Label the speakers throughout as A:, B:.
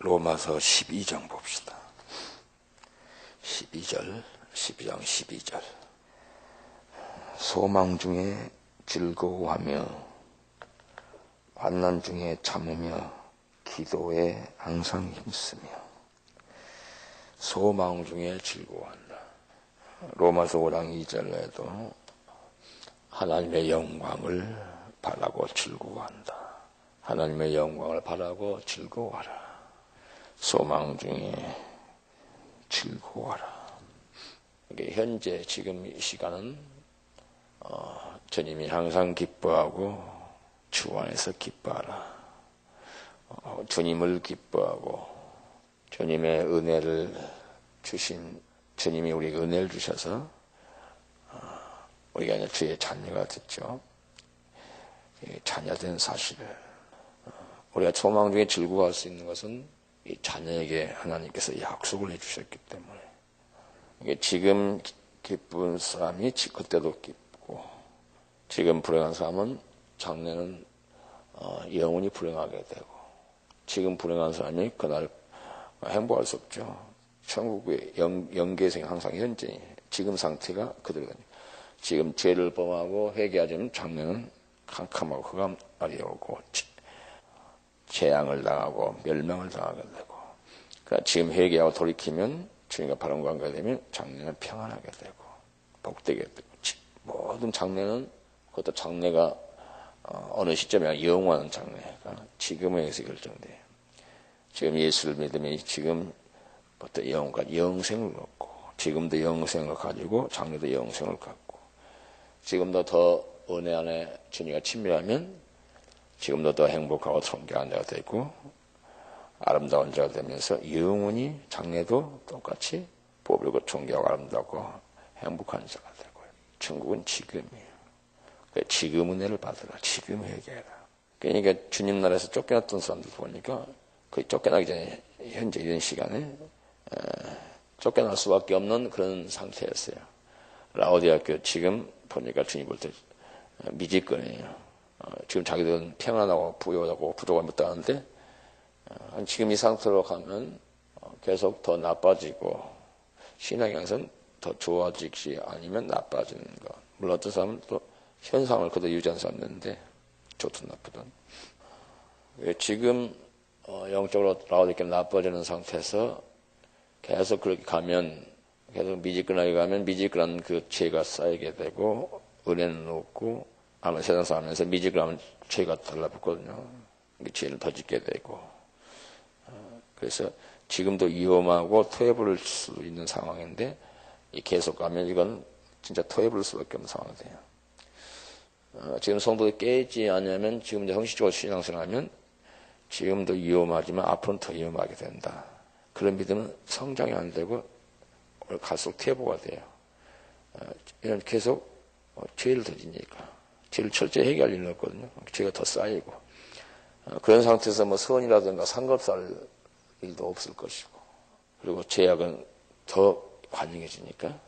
A: 로마서 12장 봅시다. 12장 12절. 소망 중에 즐거워하며 환난 중에 참으며 기도에 항상 힘쓰며. 소망 중에 즐거워한다. 로마서 5장 2절에도 하나님의 영광을 바라고 즐거워한다. 하나님의 영광을 바라고 즐거워하라. 소망 중에 즐거워하라. 현재 지금 이 시간은 주님이 항상 기뻐하고 주 안에서 기뻐하라. 주님을 기뻐하고 주님의 은혜를 주신 주님이 우리에게 은혜를 주셔서 우리가 이제 주의 자녀가 됐죠. 자녀된 사실을 우리가 소망 중에 즐거워할 수 있는 것은 이 자녀에게 하나님께서 약속을 해주셨기 때문에 지금 기쁜 사람이 그때도 기쁘고 지금 불행한 사람은 장래는 영원히 불행하게 되고 지금 불행한 사람이 그날 행복할 수 없죠. 천국의 영계생이 항상 현재 지금 상태가 그들거든요. 지금 죄를 범하고 회개하지 않으면 장래는 캄캄하고 흑암 날이 오고 재앙을 당하고 멸망을 당하게 되고 그러니까 지금 회개하고 돌이키면 주님과 바른 관계가 되면 장래는 평안하게 되고 복되게 되고 모든 장래는 그것도 장래가 어느 시점에 영원한 장래가 지금에 의해서 결정돼요. 지금 예수를 믿으면 지금부터 영원까지 영생을 얻고 지금도 영생을 가지고 장래도 영생을 갖고 지금도 더 은혜 안에 주님과 친밀하면 지금도 더 행복하고 존귀한 자가 되고 아름다운 자가 되면서 영원히 장래도 똑같이 보배고 존귀하고 아름답고 행복한 자가 되고요. 천국은 지금이에요. 지금 은혜를 받으라. 지금 회개해라. 그러니까 주님 나라에서 쫓겨났던 사람들 보니까 거의 쫓겨나기 전에 현재 이런 시간에 쫓겨날 수밖에 없는 그런 상태였어요. 라오디아교 지금 보니까 주님 볼 때 미지근해요. 지금 자기들은 평안하고 부유하고 부족함이 없다는데 지금 이 상태로 가면 계속 더 나빠지고 신앙의 양선 더 좋아지지 아니면 나빠지는 거. 물론 어떤 사람은 또 현상을 그대로 유지하는 사람이 있는데 좋든 나쁘든 지금 영적으로 라오디아가 나빠지는 상태에서 계속 그렇게 가면 계속 미지근하게 가면 미지근한 그 죄가 쌓이게 되고 은혜는 없고 아마 세상 살면서 미지근하면 죄가 달라붙거든요. 죄를 더 짓게 되고 그래서 지금도 위험하고 토해 부를 수 있는 상황인데 계속 가면 이건 진짜 토해 부를 수밖에 없는 상황이 돼요. 지금 성도가 깨지 않으면 지금 이제 형식적으로 신앙생활하면 지금도 위험하지만 앞으로는 더 위험하게 된다. 그런 믿음은 성장이 안 되고 갈수록 퇴보가 돼요. 이런 계속 죄를 더 지니까 죄를 철저히 해결할 일은 없거든요. 죄가 더 쌓이고 그런 상태에서 뭐 선이라든가 상급살 일도 없을 것이고 그리고 죄악은 더 관영해지니까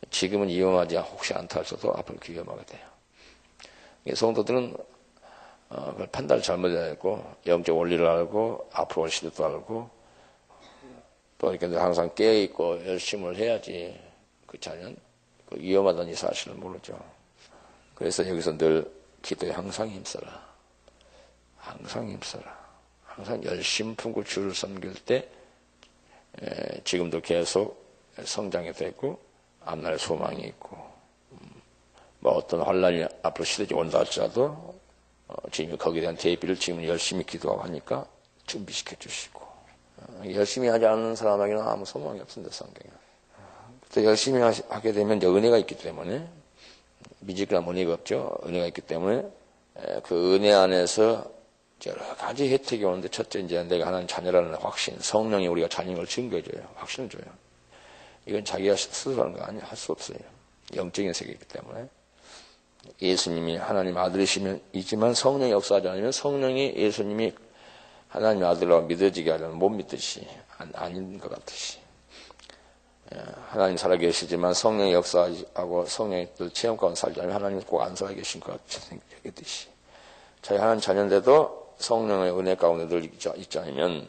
A: 지금은 위험하지 혹시 않다 할지라도 앞으로 위험하게 돼요. 성도들은 그걸 판단을 잘못했고 영적 원리를 알고 앞으로 올 시대도 알고 또 이렇게 항상 깨어있고 열심을 해야지 그렇지 않으면 위험하다는 이 사실을 모르죠. 그래서 여기서 늘 기도에 항상 힘써라. 항상 힘써라. 항상 열심 품고 주를 섬길 때 지금도 계속 성장이 되고 앞날에 소망이 있고 뭐 어떤 환란이 앞으로 시대적으로 온다 할지라도 지금 거기에 대한 대비를 지금 열심히 기도하고 하니까 준비시켜 주시고 열심히 하지 않는 사람에게는 아무 소망이 없습니다. 성경에. 또 열심히 하게 되면 은혜가 있기 때문에 미지근한 은혜가 없죠. 은혜가 있기 때문에 그 은혜 안에서 여러 가지 혜택이 오는데 첫째 이제 내가 하나님 자녀라는 확신, 성령이 우리가 자녀인 걸 증거해줘요. 확신을 줘요. 이건 자기가 스스로 하는 거 아니에요. 할 수 없어요. 영적인 세계이기 때문에 예수님이 하나님 아들이시면이지만 성령이 역사하지 않으면 성령이 예수님이 하나님 아들로 믿어지게 하려면 못 믿듯이 아닌 것 같듯이 하나님 살아계시지만 성령이 역사하고 성령이 또 체험 가운데 살지 않으면 하나님이 꼭 안 살아계신 것 같이 생겼듯이 저희 하나님 자녀인데도 성령의 은혜 가운데 늘 있지 않으면,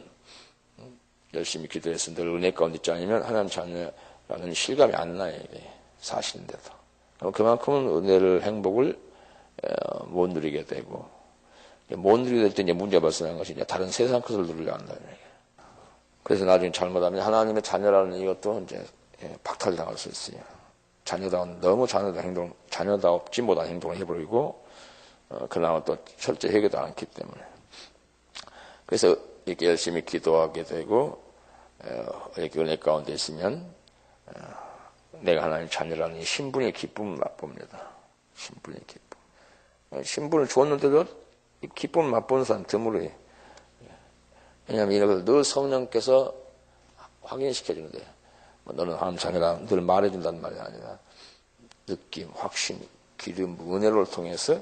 A: 열심히 기도해서 늘 은혜 가운데 있지 않으면 하나님 자녀라는 실감이 안 나요. 이게 사실인데도. 그만큼은 은혜를, 행복을 못 누리게 되고, 못 누리게 될 때 이제 문제가 발생하는 것이 이제 다른 세상 것을 누리려 한다는 얘기예요. 그래서 나중에 잘못하면 하나님의 자녀라는 이것도 이제 박탈당할 수 있어요. 너무 자녀다웠지 못한 행동을 해버리고, 그나마 또 철저히 회개도 않기 때문에. 그래서 이렇게 열심히 기도하게 되고, 이렇게 은혜 가운데 있으면, 내가 하나님 자녀라는 이 신분의 기쁨을 맛봅니다. 신분의 기쁨. 신분을 줬는데도 이 기쁨을 맛보는 사람 드물어요. 왜냐하면 이걸 늘 성령께서 확인시켜주는데, 너는 하나님 자녀라 늘 말해준다는 말이 아니라, 느낌, 확신, 기름, 은혜를 통해서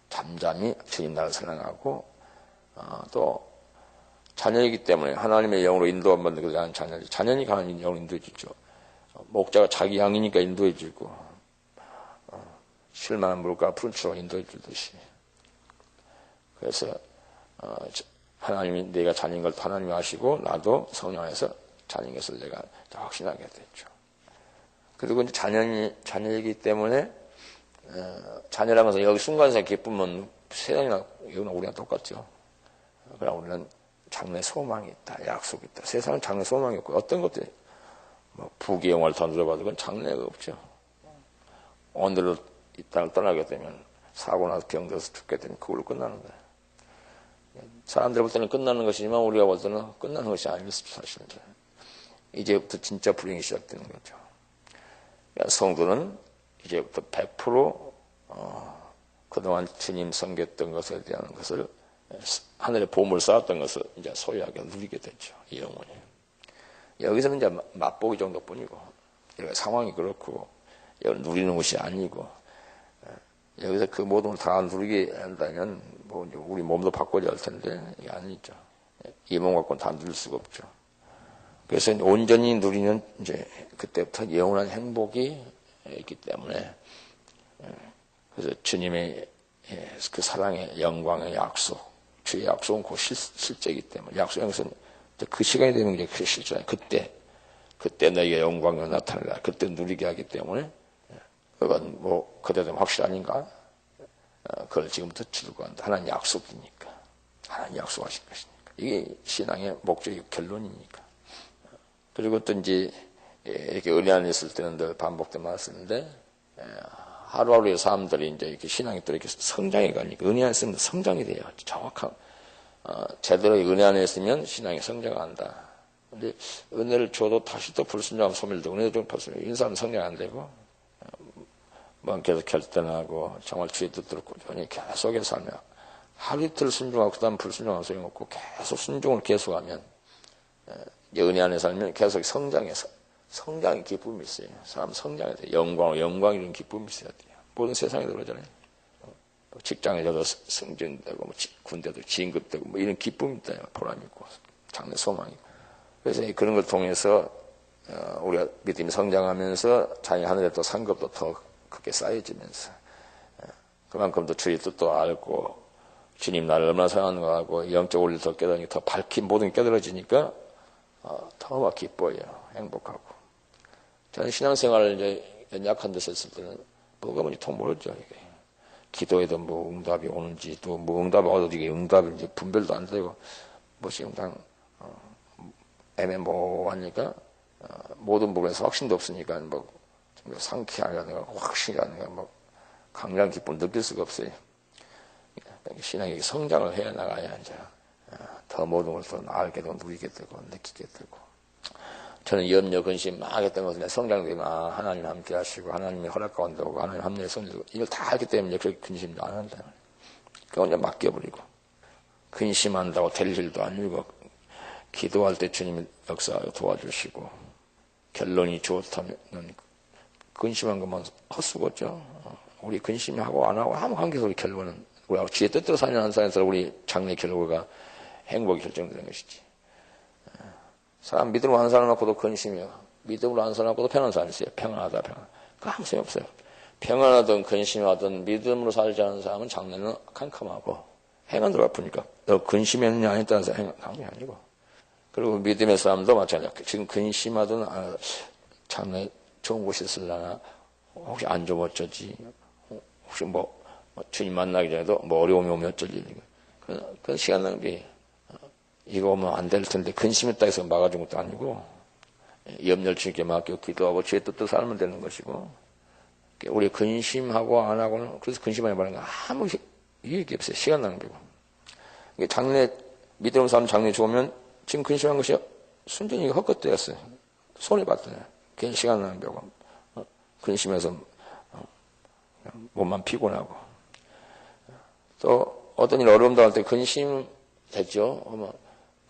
A: 잠잠히 주님 나를 사랑하고, 또 자녀이기 때문에 하나님의 영으로 인도 안 받는 그런 자녀지. 자녀니 하나님 영으로 인도해 주죠. 목자가 자기 양이니까 인도해 주고, 실만한 물과 푸른 추로 인도해 주듯이. 그래서 하나님이 내가 자녀인 걸 하나님이 아시고, 나도 성령 안에서 자녀인 것을 내가 확신하게 됐죠. 그리고 이제 자녀이기 때문에, 자녀라는 것은 여기 순간에서 기쁨은 세상이나 여기나 우리랑 똑같죠. 그러나 우리는 장래 소망이 있다, 약속이 있다. 세상은 장래 소망이 없고, 어떤 것들이, 부귀 영화를 더 누려봐도 그건 장래가 없죠. 오늘로 이 땅을 떠나게 되면, 사고 나서 병들어서 죽게 되면 그걸로 끝나는 거예요. 사람들 볼 때는 끝나는 것이지만, 우리가 볼 때는 끝나는 것이 아니겠습니다, 사실은. 이제부터 진짜 불행이 시작되는 거죠. 그러니까 성도는 이제부터 100% 그동안 주님 섬겼던 것에 대한 것을, 하늘의 보물을 쌓았던 것을 이제 소유하게 누리게 되죠. 이 영혼이. 여기서는 이제 맛보기 정도뿐이고, 여기 상황이 그렇고, 여기 누리는 것이 아니고, 여기서 그 모든 걸 다 누리게 한다면, 우리 몸도 바꿔야 할 텐데, 이게 아니죠. 이 몸 갖고는 다 누릴 수가 없죠. 그래서 온전히 누리는 이제 그때부터 영원한 행복이 있기 때문에, 그래서 주님의 그 사랑의 영광의 약속, 주의 약속은 그 실제이기 때문에, 약속에서는 그 시간이 되는 게 그 실제예요. 그때 너희의 영광이 나타나라. 그때 누리게 하기 때문에, 그건 그때 되면 확실 아닌가? 그걸 지금부터 추구한다. 하나님 약속이니까. 하나님 약속하신 것이니까. 이게 신앙의 목적이고 결론이니까. 그리고 또 이제, 이렇게 은혜 안에 있을 때는 늘 반복된 말씀인데, 하루하루의 사람들이 이제 이렇게 신앙이 또 이렇게 성장해 가니까, 은혜 안에 있으면 성장이 돼요. 정확한, 제대로 은혜 안에 있으면 신앙이 성장한다. 근데 은혜를 줘도 다시 또 불순종하면 소멸되고, 은혜를 좀 불순종, 이런 사람은 성장 안 되고, 계속 결단하고, 정말 주의 뜻대로 꾸준히 계속해서 살면, 하루 이틀 순종하고, 그 다음 불순종하면 소용없고, 계속 순종을 계속하면, 은혜 안에 살면 계속 성장의 기쁨이 있어요. 사람 성장에 대해 영광이라는 기쁨이 있어야 돼요. 모든 세상에도 그러잖아요. 직장에서도 승진되고, 군대도 진급되고, 이런 기쁨이 있다. 보람이 있고, 장래 소망이 있고. 그래서 그런 걸 통해서, 우리가 믿음이 성장하면서 자기 하늘에 또 상급도 더 크게 쌓여지면서, 그만큼 더 주의 뜻도 알고, 주님 나를 얼마나 사랑하는 거 하고, 영적 원리를 더 깨달으니까 더 밝힌 모든 게 깨달아지니까, 더 막 기뻐요. 행복하고. 저는 신앙생활을 이제 연약한 데서 했을 때는 뭐가 뭔지 통 모르죠. 이게. 기도에도 응답이 오는지, 또 응답이 와도 이게 응답인지 분별도 안 되고, 지금 그냥, 애매모호하니까, 모든 부분에서 확신도 없으니까, 상쾌하게 하는가, 확신이 하는가, 강렬한 기쁨을 느낄 수가 없어요. 신앙이 성장을 해 나가야 이제, 더 모든 걸 더 알게 되고, 누리게 되고, 느끼게 되고. 저는 염려, 근심 막 했던 것을 성장되면, 하나님 함께 하시고, 하나님이 허락 가운데 오고, 하나님 합리의 성리고, 이걸 다 알기 때문에 그렇게 근심도 안 한다. 그거 그냥 맡겨버리고. 근심한다고 될 일도 아니고, 기도할 때 주님이 역사하여 도와주시고, 결론이 좋다면, 근심한 것만 헛수고죠. 우리 근심이 하고 안 하고 아무 관계도 우리 결론은, 우리하고 지혜 뜻대로 사는 사람에서 우리 장래 결과가 행복이 결정되는 것이지. 사람 믿음으로 안 살아놓고도 근심이요. 믿음으로 안 살아놓고도 평안한 사람이 있어요. 평안하다, 평안. 그거 아무 소용 없어요. 평안하든 근심하든 믿음으로 살지 않은 사람은 장래는 캄캄하고 행한대로 갚으니까. 너 근심했느냐 안 했다는 행한 게 아니고. 그리고 믿음의 사람도 마찬가지야. 지금 근심하든 장래 좋은 곳에 있으려나 혹시 안 좋으면 어쩌지. 혹시 뭐 주님 만나기 전에도 뭐 어려움이 오면 어쩌지. 그건 시간 낭비. 이거 오면 안 될 텐데 근심했다 해서 막아준 것도 아니고 염려를 주님께 맡겨 기도하고 주의 뜻대로 살면 되는 것이고 우리 근심하고 안 하고는 그래서 근심하지 말는 거 아무 이익이 없어요. 시간 낭비고. 장래 믿음 사람 장래 죽으면 지금 근심한 것이 순전히 헛것되었어요. 손해봤잖아요. 괜히 시간 낭비하고 근심해서 몸만 피곤하고 또 어떤 일 어려움 당할 때 근심 됐죠.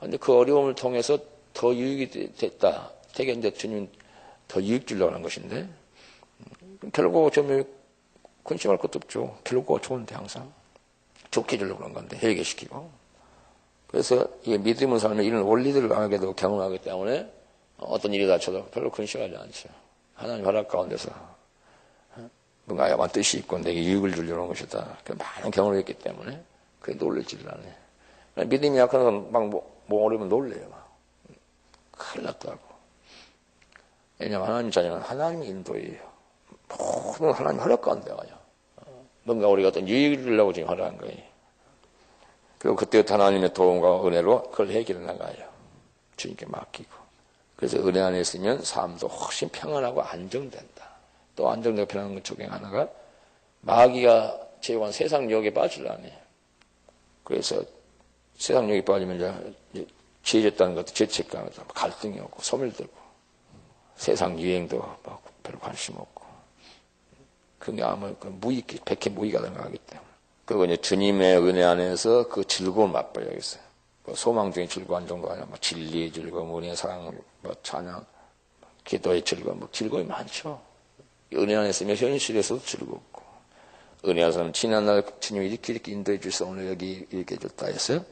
A: 근데 그 어려움을 통해서 더 유익이 됐다. 되게 이제 주님 더 유익 주려고 하는 것인데 결국 좀 근심할 것도 없죠. 결국 좋은데 항상 좋게 주려고 하는 건데 해결시키고. 그래서 이 믿음의 삶에 이런 원리들을 강하게 되고 경험하기 때문에 어떤 일이 닥쳐도 별로 근심하지 않죠. 하나님 허락 가운데서 뭔가 야만 뜻이 있고 내게 유익을 주려는 것이다. 많은 경험을 했기 때문에 그게 놀랄지를 않네. 믿음이 약한 사람 뭐 어려면 놀래요. 큰일 났다고. 왜냐하면 하나님 자녀는 하나님의 인도예요. 모든 하나님 허락 가운데 가요. 뭔가 우리가 어떤 유익을 주려고 지금 허락한 거예요. 그리고 그때부터 하나님의 도움과 은혜로 그걸 해결해 나가요. 주님께 맡기고. 그래서 은혜 안에 있으면 삶도 훨씬 평안하고 안정된다. 또 안정되고 편안한 것 중에 하나가 마귀가 제공한 세상 유혹에 빠지려네. 그래서 세상 유혹에 빠지면 이제 지혜졌다는 것도 죄책감, 갈등이 오고 소멸되고 세상 유행도 별로 관심 없고 그게 아마 무익, 백해 무익가 생각하기 때문에 그리고 이제 주님의 은혜 안에서 그 즐거움을 맛보여야겠어요. 뭐 소망 중에 즐거운 정도가 아니라 뭐 진리의 즐거움, 은혜의 사랑, 뭐 찬양, 기도의 즐거움, 뭐 즐거움이 많죠. 은혜 안에 있으면 현실에서도 즐겁고 은혜 안에 사람 지난날 주님이 이렇게 인도해 주셔서 오늘 여기 이렇게 해줬다 했어요.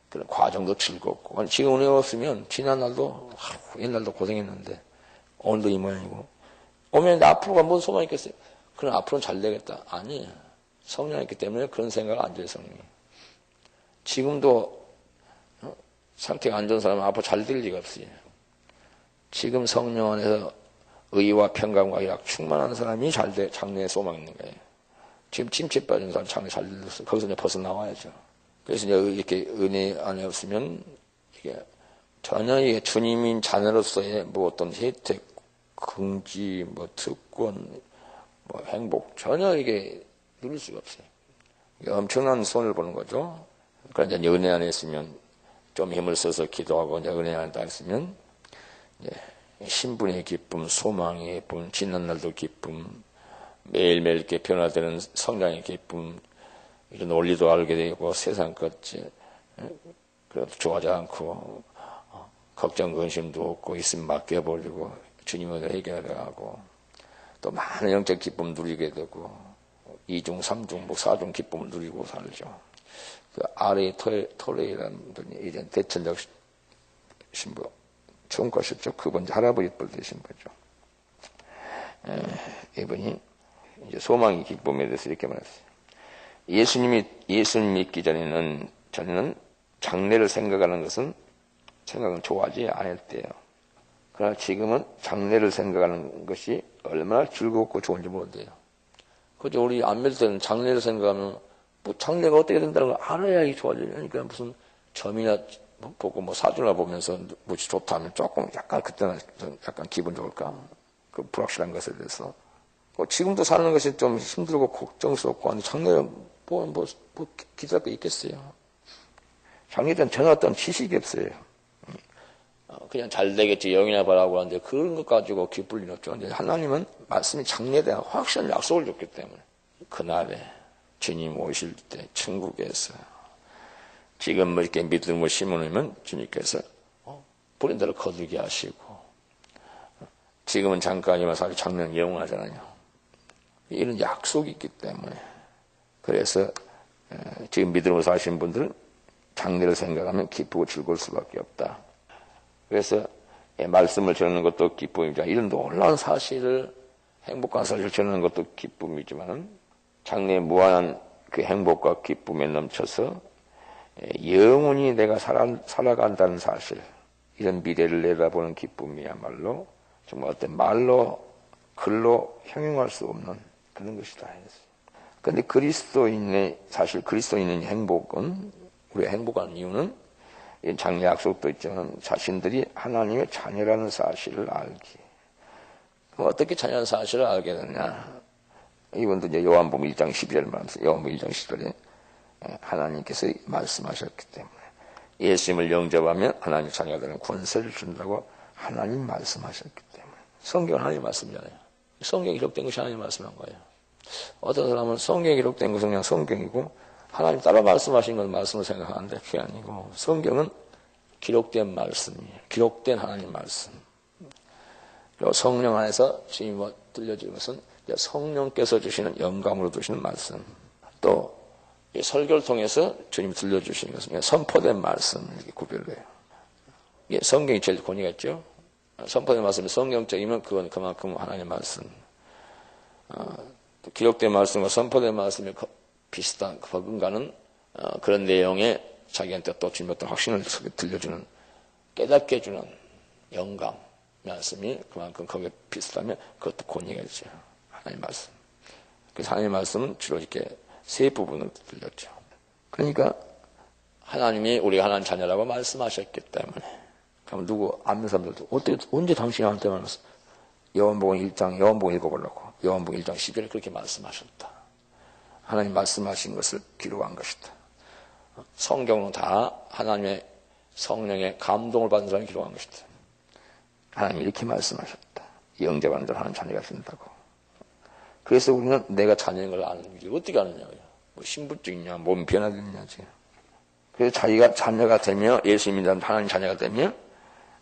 A: 그런 과정도 즐겁고 지금 은혜 없으면 지난날도 옛날도 고생했는데 오늘도 이 모양이고 오면 앞으로가 뭔 소망이 있겠어요. 그럼 앞으로는 잘 되겠다. 아니 성령이 있기 때문에 그런 생각 안 줘요. 성령이. 지금도 상태가 안 좋은 사람은 앞으로 잘 될 리가 없어요. 지금 성령 안에서 의와 평강과 희락 충만한 사람이 잘 돼, 장래에 소망 있는 거예요. 지금 침체 빠진 사람 장래 잘 됐어. 거기서 이제 벗어나와야죠. 그래서 이제 이렇게 은혜 안에 없으면 이게 전혀 이게 주님인 자녀로서의 뭐 어떤 혜택, 긍지, 뭐 특권, 뭐 행복 전혀 이게 누릴 수가 없어요. 이게 엄청난 손을 보는 거죠. 그러니까 이제 은혜 안에 있으면 좀 힘을 써서 기도하고 이제 은혜 안에 딱 있으면 이제 신분의 기쁨, 소망의 기쁨, 지난 날도 기쁨, 매일매일 이렇게 변화되는 성장의 기쁨, 이런 원리도 알게 되고 세상 것이 그래도 좋아하지 않고 걱정 근심도 없고 있으면 맡겨버리고 주님으로 해결하고 또 많은 영적 기쁨 누리게 되고 이중, 삼중, 뭐 사중 기쁨을 누리고 살죠. 그 아레 토레이라는 분이 이제 대천적 신부 총괄셨죠. 그분 할아버지 뻘 되신 거죠. 이분이 이제 소망의 기쁨에 대해서 이렇게 말했어요. 예수님 믿기 전에는 장래를 생각은 좋아하지 않았대요. 그러나 지금은 장래를 생각하는 것이 얼마나 즐겁고 좋은지 모른대요. 그죠? 우리 안 믿을 때는 장래를 생각하면 뭐 장래가 어떻게 된다는 걸 알아야 이게 좋아져요. 그러니까 무슨 점이나 보고 뭐 사주나 보면서 무엇이 좋다 하면 조금 약간 그때는 약간 기분 좋을까? 그 불확실한 것에 대해서. 지금도 사는 것이 좀 힘들고 걱정스럽고 하는데 장래에 뭐 기대할 게 있겠어요. 장래에 대한 전혀 어떤 지식이 없어요. 그냥 잘 되겠지 영이나 바라고 하는데 그런 것 가지고 기쁠 일 없죠. 하나님은 말씀이 장래에 대한 확실한 약속을 줬기 때문에 그날에 주님 오실 때 천국에서 지금 뭐 이렇게 믿음을 심어놓으면 주님께서 부린 대로 거두게 하시고 지금은 잠깐이면 사실 장래는 영원하잖아요. 이런 약속이 있기 때문에 그래서 지금 믿음으로 사시는 분들은 장래를 생각하면 기쁘고 즐거울 수밖에 없다. 그래서 말씀을 전하는 것도 기쁨이지만 이런 놀라운 사실을 행복한 사실을 전하는 것도 기쁨이지만 장래의 무한한 그 행복과 기쁨에 넘쳐서 영원히 내가 살아간다는 사실, 이런 미래를 내다보는 기쁨이야말로 정말 어떤 말로 글로 형용할 수 없는 그런 것이다 했어요. 그런데 사실 그리스도인의 행복은, 우리가 행복한 이유는 장래 약속도 있지만 자신들이 하나님의 자녀라는 사실을 알기. 어떻게 자녀라는 사실을 알게 되냐? 이번도 이제 요한복음 1장 12절 말하면서, 요한복음 1장 12절에 하나님께서 말씀하셨기 때문에 예수님을 영접하면 하나님 자녀가 되는 권세를 준다고 하나님 말씀하셨기 때문에. 성경은 하나님 말씀이잖아요. 성경에 기록된 것이 하나님 말씀한 거예요. 어떤 사람은 성경에 기록된 것은 그냥 성경이고 하나님 따라 말씀하신 건 말씀을 생각하는데 그게 아니고, 성경은 기록된 말씀이에요. 기록된 하나님 말씀. 그리고 성령 안에서 주님이 들려주는 것은 성령께서 주시는 영감으로 주시는 말씀. 또 설교를 통해서 주님이 들려주시는 것은 선포된 말씀, 이렇게 구별돼요. 이게 성경이 제일 권위가 있죠. 선포된 말씀이 성경적이면 그건 그만큼 하나님의 말씀. 기록된 말씀과 선포된 말씀이 비슷한, 버금가는 그런 내용에 자기한테 또 주님의 어떤 확신을 들려주는, 깨닫게 해주는 영감 말씀이 그만큼 거기에 비슷하면 그것도 권위가 있죠. 하나님 말씀. 그래서 하나님 말씀은 주로 이렇게 세 부분으로 들렸죠. 그러니까 하나님이 우리가 하나님 자녀라고 말씀하셨기 때문에, 그럼 누구 아는 사람들도 언제 당신이 나한테 말했어? 요한복음 1장, 요한복음 읽어보려고. 요한복음 1장 10절에 그렇게 말씀하셨다. 하나님 말씀하신 것을 기록한 것이다. 성경은 다 하나님의 성령의 감동을 받은 사람이 기록한 것이다. 하나님이 이렇게 말씀하셨다. 영접하는 자는 하나님 자녀가 된다고. 그래서 우리는 내가 자녀인 걸 아는 게 어떻게 아느냐고요. 뭐 신분증이냐, 몸 변화됐냐 지금. 그래서 자기가 자녀가 되며, 예수 믿는 하나님 자녀가 되며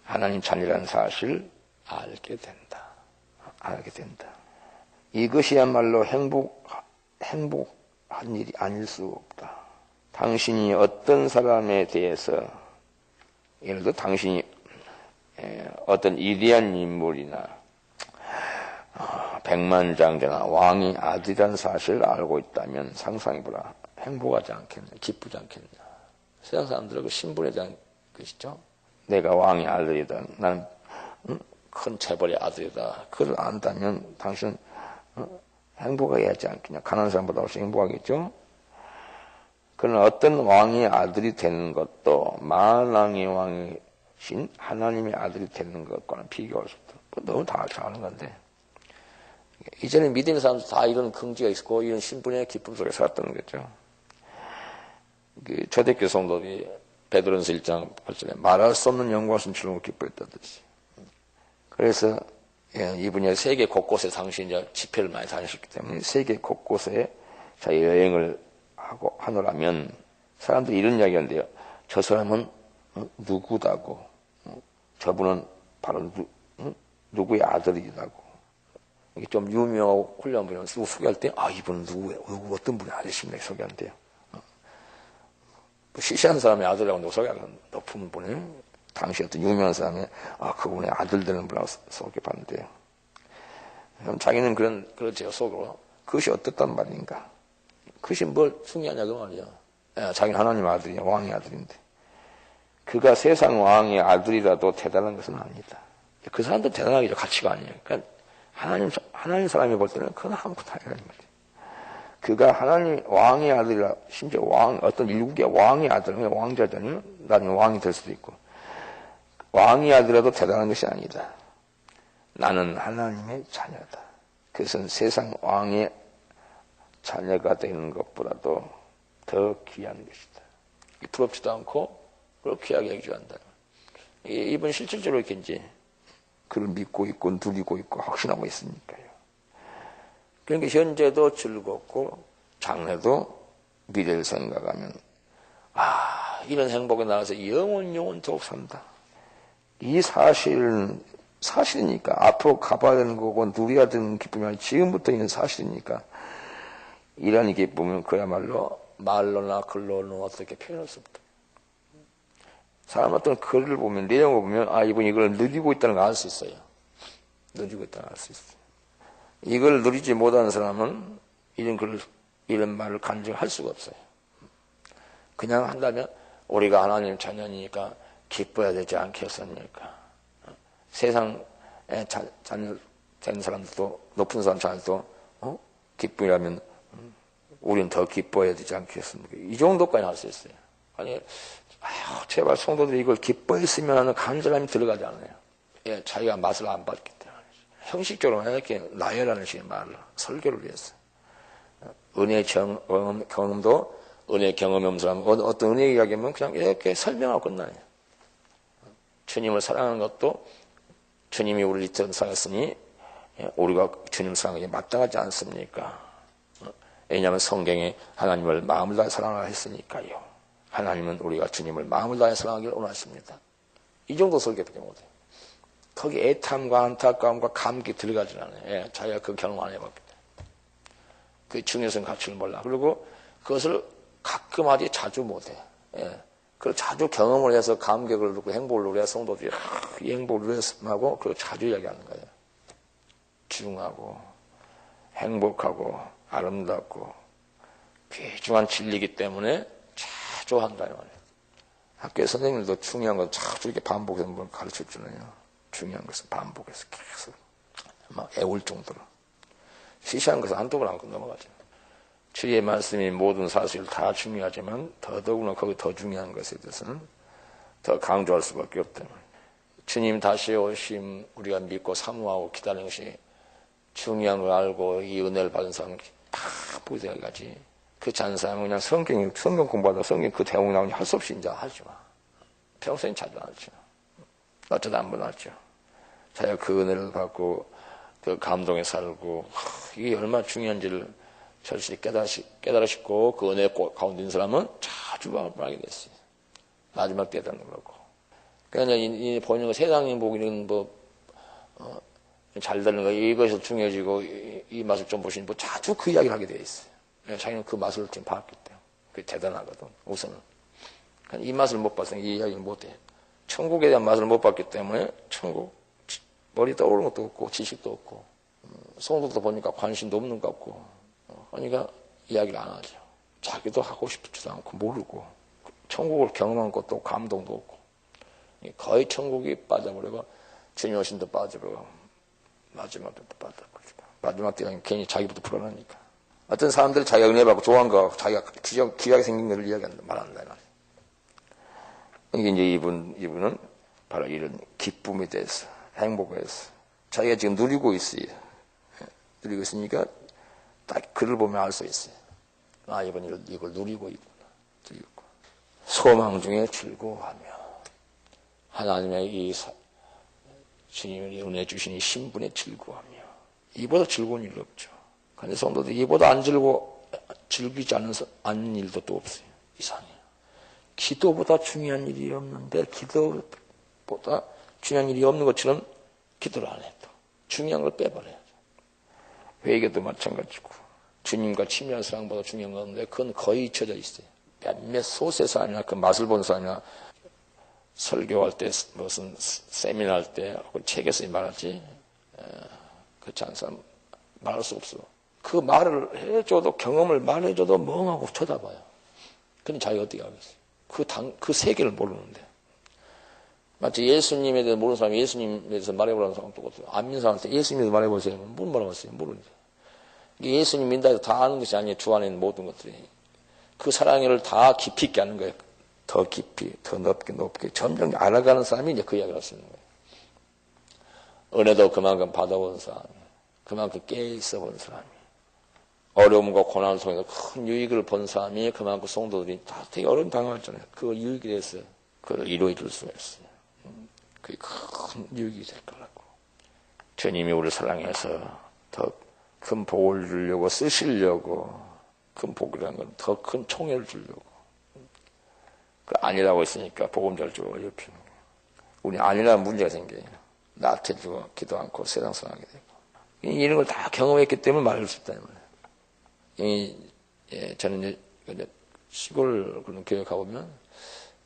A: 하나님 자녀라는 사실을 알게 된다. 알게 된다. 이것이야말로 행복한 일이 아닐 수 없다. 당신이 어떤 사람에 대해서, 예를 들어 당신이 어떤 위대한 인물이나 백만장자나 왕의 아들이라는 사실을 알고 있다면 상상해보라. 행복하지 않겠냐, 기쁘지 않겠냐. 세상 사람들은 그 신분에 대한 것이죠. 내가 왕의 아들이다, 나는 큰 재벌의 아들이다, 그걸 안다면 당신은 행복하게 하지 않겠냐. 가난한 사람보다 훨씬 행복하겠죠. 그러나 어떤 왕의 아들이 되는 것도 만왕의 왕이신 하나님의 아들이 되는 것과는 비교할 수 없다. 너무 다 아는 건데, 이전에 믿는 사람들 다 이런 긍지가 있고 이런 신분의 기쁨 속에 살았다는 거죠. 초대교회 성도들이 베드로전서 1장 8절에 말할 수 없는 영광스러운 즐거움을 기뻐했다듯이. 그래서 이분이 세계 곳곳에 당신이 집회를 많이 다니셨기 때문에 세계 곳곳에 자기 여행을 하노라면 사람들이 이런 이야기 하는데요. 저 사람은 누구다고, 저분은 바로 누구의 아들이라고. 이게 좀 유명하고 훌륭한 분이면 소개할 때, 이분은 누구 어떤 분의 아들이십니까? 소개한대요. 시시한 사람의 아들이라고 누구 소개하는 높은 분이, 당시 어떤 유명한 사람이, 그분의 아들 되는 분이라고 소개받는데요. 그럼 자기는 그렇죠, 속으로. 그것이 어떻단 말인가? 그것이 뭘 중요하냐, 그 말이야. 자기는 하나님의 아들이야, 왕의 아들인데. 그가 세상 왕의 아들이라도 대단한 것은 아니다. 그 사람도 대단하겠죠, 가치가 아니에요. 그러니까 하나님 사람이 볼 때는 그건 아무것도 아니라는 거지. 그가 하나님 왕의 아들이라, 심지어 어떤 일국의 왕의 아들, 왕자잖아요. 나중에 왕이 될 수도 있고. 왕의 아들이라도 대단한 것이 아니다. 나는 하나님의 자녀다. 그것은 세상 왕의 자녀가 되는 것보다도 더 귀한 것이다. 부럽지도 않고, 그렇게 귀하게 여기한다. 이번 실질적으로 이렇게 이제 그를 믿고 있고 누리고 있고 확신하고 있으니까요. 그러니까 현재도 즐겁고 장래도 미래를 생각하면 이런 행복에 나가서 영원토록 산다. 이 사실이니까 앞으로 가봐야 되는 거고 누려야 되는 기쁨이 아니라 지금부터 있는 사실이니까 이런 기쁨은 그야말로 말로나 글로는 어떻게 표현할 수 없다. 사람 어떤 글을 보면, 내용을 보면, 이분이 이걸 누리고 있다는 걸 알 수 있어요. 누리고 있다는 걸 알 수 있어요. 이걸 누리지 못하는 사람은 이런 말을 간증할 수가 없어요. 그냥 한다면 우리가 하나님 자녀니까 기뻐야 되지 않겠습니까? 세상에 자녀 된 사람들도, 높은 사람 자녀도 기쁨이라면 우리는 더 기뻐해야 되지 않겠습니까? 이 정도까지 할 수 있어요. 아니, 제발 성도들이 이걸 기뻐했으면 하는 간절함이 들어가지 않아요. 예, 자기가 맛을 안 봤기 때문에. 형식적으로 이렇게 나열하는 식의 말을, 설교를 위해서. 은혜 경험도, 은혜 경험이 없는 사람, 어떤 은혜 이야기하면 그냥 이렇게 설명하고 끝나요. 주님을 사랑하는 것도 주님이 우리를 이처럼 사랑했으니 우리가 주님 사랑하기 마땅하지 않습니까? 왜냐하면 성경에 하나님을 마음을 다해 사랑하라 했으니까요. 하나님은 우리가 주님을 마음을 다해 사랑하기를 원하십니다. 이 정도 설교밖에 못해요. 거기 애탐과 안타까움과 감기 들어가지 않아요. 예, 자기가 그 경험 안 해봤기 때문에. 그 중요성 가치를 몰라. 그리고 그것을 가끔 하지 자주 못해. 예. 그걸 자주 경험을 해서 감격을 누리고 행복을 누려야 성도들이 이 행복을 누렸으면 하고 그걸 자주 이야기하는 거예요. 중하고 행복하고 아름답고 귀중한 진리이기 때문에 자주 한다 이 말이에요. 학교에 선생님들도 중요한 건 자주 이렇게 반복해서 뭘 가르쳐 주네요. 중요한 것은 반복해서 계속 막 애울 정도로. 시시한 것은 한두 번 안 넘어가죠. 주의 말씀이 모든 사실 다 중요하지만 더더구나 거기 더 중요한 것에 대해서는 더 강조할 수밖에 없다. 주님 다시 오심 우리가 믿고 사모하고 기다리는 것이 중요한 걸 알고 이 은혜를 받은 사람은 다 보여야지. 그렇지 않은 사람은 그냥 성경 공부하다 성경 그 대목 나오니 할 수 없이 이제 하지 마. 평소엔 자주 안 하죠. 어쩌다 한 번 하죠. 자기가 그 은혜를 받고 그 감동에 살고 이게 얼마나 중요한지를 절실히 깨달으시고 그 은혜 가운데 있는 사람은 자주 말하게 됐어요. 마지막 때에다 그러고. 그러니까 이 보이는 거 세상이 보기는 잘 되는 거 이것이 중요해지고 이 맛을 좀 보시니 자주 그 이야기를 하게 돼 있어요. 자기는 그 맛을 지금 봤기 때문에. 그게 대단하거든. 우선은. 그러니까 이 맛을 못 봤으니 이 이야기를 못 해. 천국에 대한 맛을 못 봤기 때문에 천국 머리 떠오르는 것도 없고 지식도 없고 성도도 보니까 관심도 없는 것 같고 그러니까 이야기를 안 하죠. 자기도 하고 싶지도 않고 모르고 천국을 경험한 것도 감동도 없고 거의 천국이 빠져버리고 주님 오신도 빠져버리고 마지막 때도 빠져버리고 마지막 때는 괜히 자기부터 불안하니까 어떤 사람들 자기가 은혜 받고 좋아한 거 자기가 귀하게 생긴 것을 이야기한다 말한다 이게 이제 이분은 바로 이런 기쁨에 대해서 행복에 대해서 자기가 지금 누리고 있어요. 누리고 있으니까 딱 글을 보면 알 수 있어요. 아, 이번 이걸 누리고 있구나. 소망 중에 즐거워하며 하나님의 이 주님의 은혜 주신 이 신분에 즐거워하며 이보다 즐거운 일 없죠. 그런데 성도들 이보다 안 즐기지 않는 일도 또 없어요. 이상해요. 기도보다 중요한 일이 없는데 기도보다 중요한 일이 없는 것처럼 기도를 안 해도 중요한 걸 빼버려야죠. 회개도 마찬가지고 주님과 친밀한 사랑보다 중요한 건데 그건 거의 잊혀져 있어요. 몇몇 소수의 사람이나 그 맛을 본 사람이나 설교할 때 무슨 세미나 할 때 혹은 책에서 말하지 그렇지 않은 사람 말할 수 없어. 그 말을 해줘도 경험을 말해줘도 멍하고 쳐다봐요. 그럼 자기가 어떻게 하겠어요? 그 세계를 모르는데 마치 예수님에 대해서 모르는 사람이 예수님에 대해서 말해보라는 사람도 없어요. 안 믿는 사람한테 예수님에 대해서 말해보세요. 뭘 말해보세요? 모르는데. 예수님 믿는다 해서 다 아는 것이 아니에요. 주 안에 있는 모든 것들이. 그 사랑을 다 깊이 있게 하는 거예요. 더 깊이, 더 높게 점점 알아가는 사람이 이제 그 이야기를 할 수 있는 거예요. 은혜도 그만큼 받아본 사람, 그만큼 깨있어 본 사람이, 어려움과 고난을 통해서 큰 유익을 본 사람이 그만큼 성도들이 다 되게 어려움 당하잖아요. 그 유익에 대해서 그걸 이루어질 수가 있어요. 그게 큰 유익이 될 거라고. 주님이 우리를 사랑해서 더 큰 복을 주려고 쓰시려고 큰 복이라는 건 더 큰 총애를 주려고. 그 아니라고 했으니까 보금자를 주고 어렵히는 거예요. 우리 아니라는 문제가 생겨요. 나태해지고 기도 않고 세상 사랑하게 되고. 이런 걸 다 경험했기 때문에 말할 수 있다는 거예요. 저는 이제 시골 그런 교회 가보면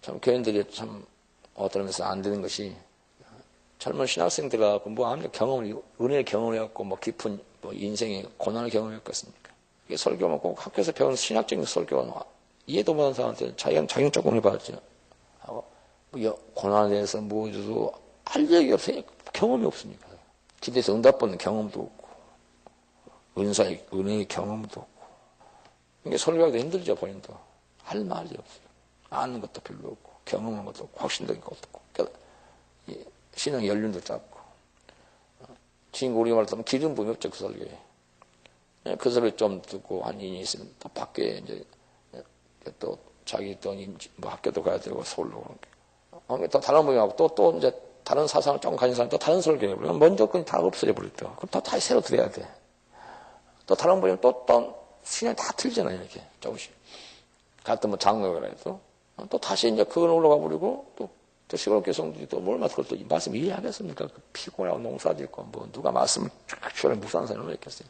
A: 참 교인들이 참 어떤 면에서 안 되는 것이 젊은 신학생들하고 아무리 은혜를 경험해갖고 깊은 인생의 고난을 경험했겠습니까? 이게 설교만 꼭 학교에서 배우는 신학적인 설교가 이해도 못하는 사람한테 자기는 조금 해봤죠. 하고, 고난에 대해서 뭐도 할 얘기 없어요. 경험이 없으니까. 기대에서 응답 받는 경험도 없고, 은혜의 경험도 없고. 이게 설교하기도 힘들죠, 본인도. 할 말이 없어요. 아는 것도 별로 없고, 경험한 것도 없고, 확신된 것도 없고, 그러니까 신앙 연륜도 짧고. 친구 우리 말로 하면 기름 부음이 없죠, 그 설교에. 그 설교 좀 듣고 한 2년 있으면 또 밖에 이제 또 자기 또 뭐 학교도 가야 되고 서울로 그런 게. 또 다른 분야하고 또 이제 다른 사상을 좀 가진 사람 또 다른 설교해 버리면 먼저 그건 다 없어져 버렸다. 그럼 또 다시 새로 들어야 돼. 또 다른 분야는 또 신앙이 다 틀리잖아요, 이렇게. 조금씩. 같은 뭐 장로가 해도 또 다시 이제 그걸 올라가 버리고 또 시골 교성들이 또 뭘 그걸 또 말씀 이해하겠습니까? 그 피곤하고 농사도 있고 뭐 누가 말씀을 쫙 무사한 사람을 했겠어요.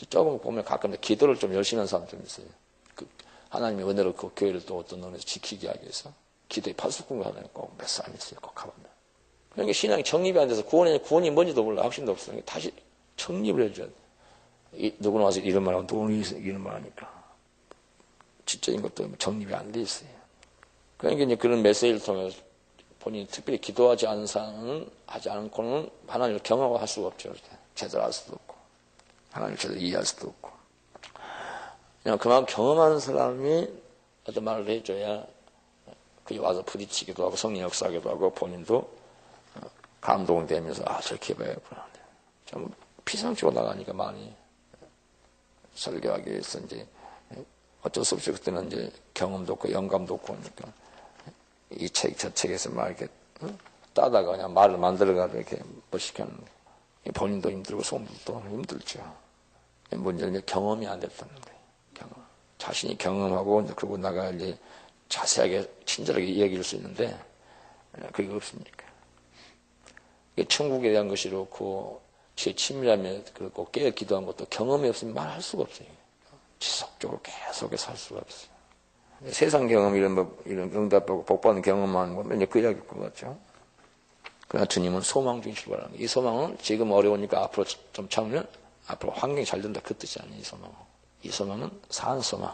A: 조금 보면 가끔 기도를 좀 열심히 하는 사람 좀 있어요. 그 하나님의 은혜로 그 교회를 또 어떤 논에서 지키게 하기 위해서 기도에 파수꾼을 하는 꼭 몇 사람 있어요. 꼭 가보면. 그러니까 신앙이 정립이 안 돼서 구원이 뭔지도 몰라. 확신도 없어. 다시 정립을 해줘야 돼. 누구나 와서 이런 말 하고 누구는 이런 말 하니까. 지적인 것도 정립이 안 돼 있어요. 그러니까 이제 그런 메시지를 통해서 본인이 특별히 기도하지 않은 사람은 하지 않고는 하나님을 경험할 수가 없죠. 이렇게. 제대로 할 수도 없고. 하나님을 제대로 이해할 수도 없고. 그냥 그만 경험하는 사람이 어떤 말을 해줘야 그게 와서 부딪히기도 하고 성령 역사하기도 하고 본인도 감동되면서 저렇게 해봐야겠구나. 좀 피상치고 나가니까 많이 설교하기 위해서 이제 어쩔 수 없이 그때는 이제 경험도 없고 영감도 없고 하니까 이 책, 저 책에서 막 이렇게 따다가 그냥 말을 만들어가지고 이렇게 멋있게 하는 본인도 힘들고 소문도 힘들죠. 문제는 경험이 안 됐다는 거예요. 경험. 자신이 경험하고 그러고 나가 이제 자세하게 친절하게 이야기할 수 있는데 그게 없으니까. 천국에 대한 것이 그렇고 제 친밀함에 그렇고 깨어 기도한 것도 경험이 없으면 말할 수가 없어요. 지속적으로 계속해서 할 수가 없어요. 세상 경험 이런 응답하고 복받는 경험만 보면 이제 그 이야기일 것 같죠. 그러나 주님은 소망 중에 출발하는 거예요. 이 소망은 지금 어려우니까 앞으로 좀 참으면 앞으로 환경이 잘 된다 그 뜻이 아니에요. 이 소망은 산 소망,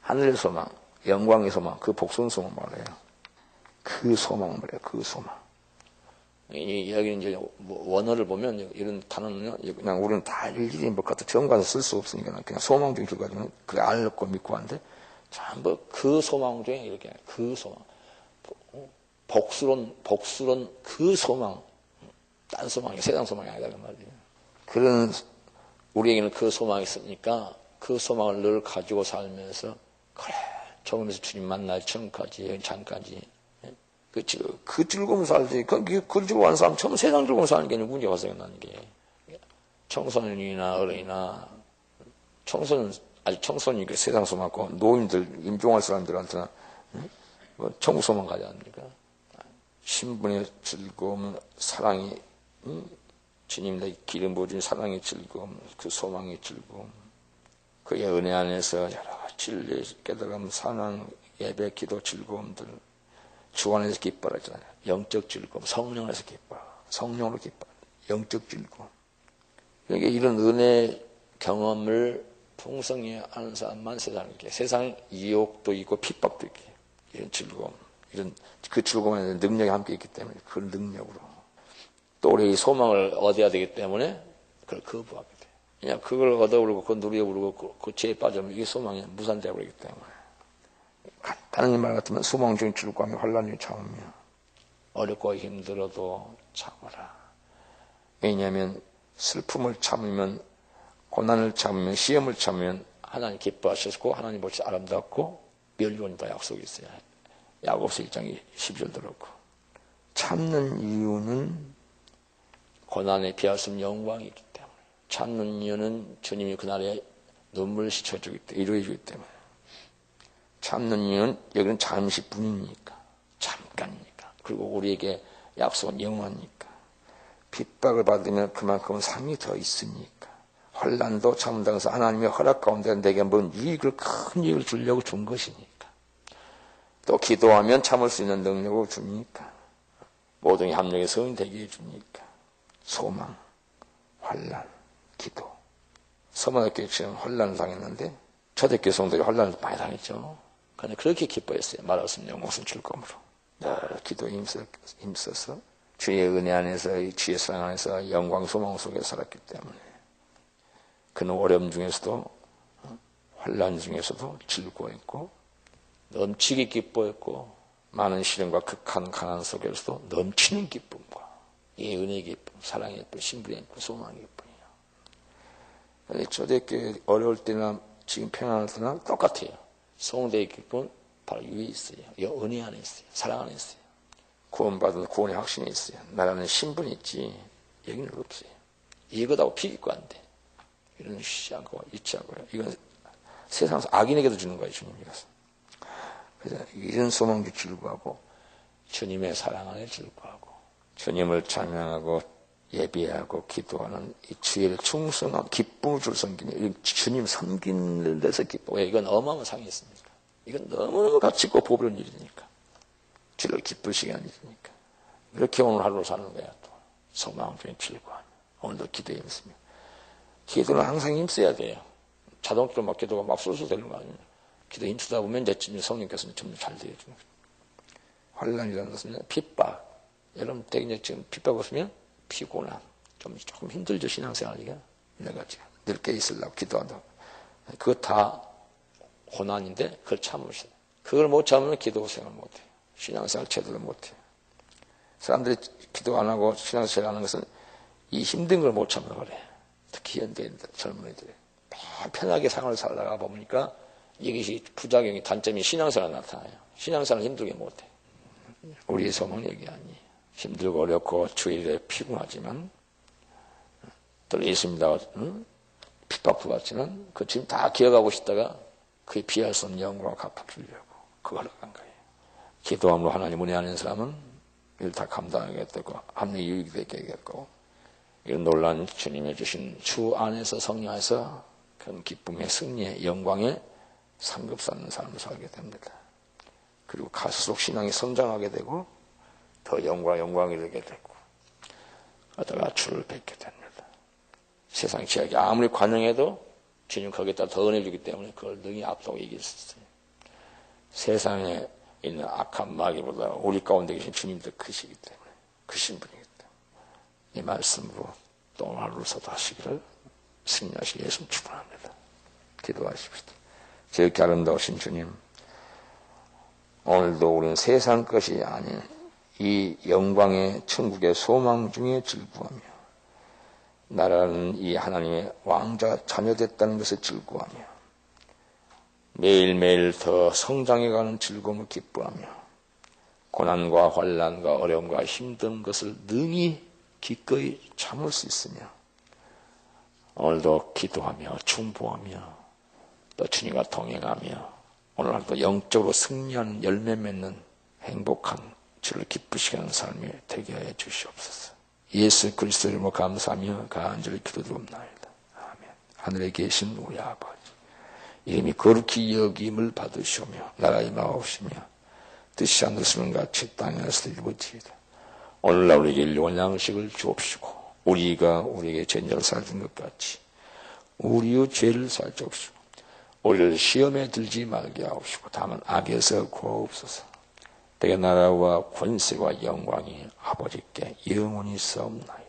A: 하늘의 소망, 영광의 소망, 그 복숭 소망 말이에요. 그 소망 말이에요. 그 소망. 여기는 이제 원어를 보면 이런 단어는 그냥 우리는 다 일일이 뭐 갖다 정가서 쓸 수 없으니까 그냥 소망 중에 가지고 그래 알고 믿고 하는데 전부 그 소망 중에 이렇게 그 소망, 복수론 그 소망, 딴 소망이 세상 소망이 아니다 그 말이에요. 그런 우리에게는 그 소망이 있으니까 그 소망을 늘 가지고 살면서 그래 조금에서 주님 만날 전까지 장까지 그 즐거움 살지 그 즐거운 사람 처음 세상 즐거움 사는 게 문제가 생겨나는 게 청소년이나 어린이나 청소년 아직 청소년이 세상 소망고 노인들 임종할 사람들한테는 뭐 천국 소망 가지 않습니까? 신분의 즐거움, 사랑이 주님의 기름 부어준 사랑의 즐거움, 그 소망의 즐거움, 그의 은혜 안에서 여러 진리, 깨달음, 사랑, 예배, 기도 즐거움들, 주 안에서 기뻐하잖아요. 영적 즐거움, 성령 안에서 기뻐, 성령으로 기뻐, 영적 즐거움. 그러니까 이런 은혜 경험을 풍성히 하는 사람만 세상에 있게, 세상 유혹도 있고 핍박도 있게, 이런 즐거움, 이런 그 즐거움에 능력이 함께 있기 때문에 그 능력으로. 또 우리 소망을 얻어야 되기 때문에 그걸 거부하게 돼. 그냥 그걸 얻어오르고 그걸 누려오르고 그 죄에 빠지면 이게 소망이 무산되어 버리기 때문에. 간단한 말 같으면 소망 중에 즐거움이 환란을 참으며 어렵고 힘들어도 참아라. 왜냐하면 슬픔을 참으면 고난을 참으면 시험을 참으면 하나님 기뻐하셨고 하나님 볼수 아름답고 멸류관이다 약속이 있어요. 야고보서 1장 12절 들었고 참는 이유는 고난에 비하였으면 영광이 있기 때문에 참는 이유는 주님이 그날에 눈물을 씻어주기 때문에 이루어주기 때문에 참는 이유는 여기는 잠시뿐이니까 잠깐이니까 그리고 우리에게 약속은 영원이니까 핍박을 받으면 그만큼 상이 더 있으니까 환난도 참는다면서 하나님의 허락 가운데 내게 뭔 유익을 큰 유익을 주려고 준 것이니까 또 기도하면 참을 수 있는 능력을 주니까 모든 합력의 성이 되게 해주니까 소망, 환난, 기도 서머나교회 지금 환난을 당했는데 초대교회 성도들이 환난을 많이 당했죠. 그런데 그렇게 기뻐했어요. 말없으면 영광스러운 즐거움으로. 기도에 힘써서 주의 은혜 안에서, 주의 사랑 안에서 영광 소망 속에 살았기 때문에 그는 어려움 중에서도, 환난 중에서도 즐거워했고 넘치게 기뻐했고, 많은 시련과 극한 가난 속에서도 넘치는 기쁨과 이 은혜의 기쁨, 사랑의 기쁨, 신분의 기쁨, 소망의 기쁨이에요. 초대교회 어려울 때나 지금 평안할 때나 똑같아요. 성도의 기쁨은 바로 위에 있어요. 이 은혜 안에 있어요. 사랑 안에 있어요. 구원받은 구원의 확신이 있어요. 나라는 신분이 있지 여기는 없어요. 이거다고 비기고 안 돼. 이런 쉬지 않고 잊지 않고요. 이건 세상에서 악인에게도 주는 거예요. 주님이 가서. 그래서 이런 소망도 즐거워하고 주님의 사랑 안에 즐거워하고 주님을 찬양하고 예배하고 기도하는 이 주의를 충성한 기쁨을 줄 섬기는 주님 섬기는 데서 기뻐. 왜? 이건 어마어마한 상이 있습니까? 이건 너무너무 가치 있고 보배로운 일이니까. 주를 기쁘시게 하는 일이니까. 이렇게 오늘 하루 사는 거야. 또 소망 중에 즐거워하며 오늘도 기도에 힘쓰며. 기도는 항상 힘써야 돼요. 자동적으로 막 기도가 막 쏠쏠 되는 거 아니에요. 기도 힘쓰다 보면 이제 성령께서는 점점 잘 되어주는 거예요. 환난이라는 것은 핍박. 여러분 댁에 지금 핍박 없으면 피곤함. 조금 힘들죠, 신앙생활이가. 이래가지고 늙게 있으려고 기도한다고. 그거 다 고난인데 그걸 참으셔야 돼요. 그걸 못 참으면 기도생활 못해요. 신앙생활 제대로 못해요. 사람들이 기도 안 하고 신앙생활 하는 것은 이 힘든 걸 못 참는 거래. 특히 현대인들, 젊은이들이. 편하게 생활을 살다가 보니까 이것이 부작용이 단점이 신앙생활에 나타나요. 신앙생활을 힘들게 못해. 우리의 소망은 여기 아니에요. 힘들고 어렵고 주일에 피곤하지만 또 예수님다 핍박도 받지만 그 지금 다 기억하고 싶다가 그에 비할 수 없는 영광을 갚아주려고 그걸로 간 거예요. 기도함으로 하나님 은혜 아는 사람은 이를 다 감당하게 되고 합리 유익이 되겠고 이런 놀라운 주님이 주신 주 안에서 성령 안에서 그런 기쁨의 승리의 영광의 상급받는 삶을 살게 됩니다. 그리고 갈수록 신앙이 성장하게 되고 더 영광이 되게 되고 하다가 주를 뵙게 됩니다. 세상 지하기 아무리 관용해도 주님 거기다 더 은혜 주기 때문에 그걸 능히 앞서고 이길 수 있어요. 세상에 있는 악한 마귀보다 우리 가운데 계신 주님이 더 크시기 때문에 크신 분이기 때문에 이 말씀으로 또 오늘 하루서도 하시기를 승리하시기 예수 축원합니다. 기도하십시다. 저렇게 아름다우신 주님, 오늘도 우리는 세상 것이 아닌 이 영광의 천국의 소망 중에 즐거워하며 나라는 이 하나님의 왕자 자녀됐다는 것에 즐거워하며 매일매일 더 성장해가는 즐거움을 기뻐하며 고난과 환난과 어려움과 힘든 것을 능히 기꺼이 참을 수 있으며 오늘도 기도하며 충보하며 또 주님과 동행하며 오늘도 영적으로 승리하는 열매 맺는 행복한 주를 기쁘시게 하는 삶이 되게 하여 주시옵소서. 예수 그리스도 이름으로 감사하며 간절히 기도드립나이다. 아멘. 하늘에 계신 우리 아버지 이름이 거룩히 여김을 받으시오며 나라의 마옵시며 뜻이 하늘에서는 같이 땅에서도 이루어지이다. 오늘날 우리에게 일용할 양식을 주옵시고 우리가 우리에게 죄를 살준 것 같이 우리의 죄를 살주옵시고 우리를 시험에 들지 말게 하옵시고 다만 악에서 구하옵소서. 때의 나라와 권세와 영광이 아버지께 영원히 있사옵나이다.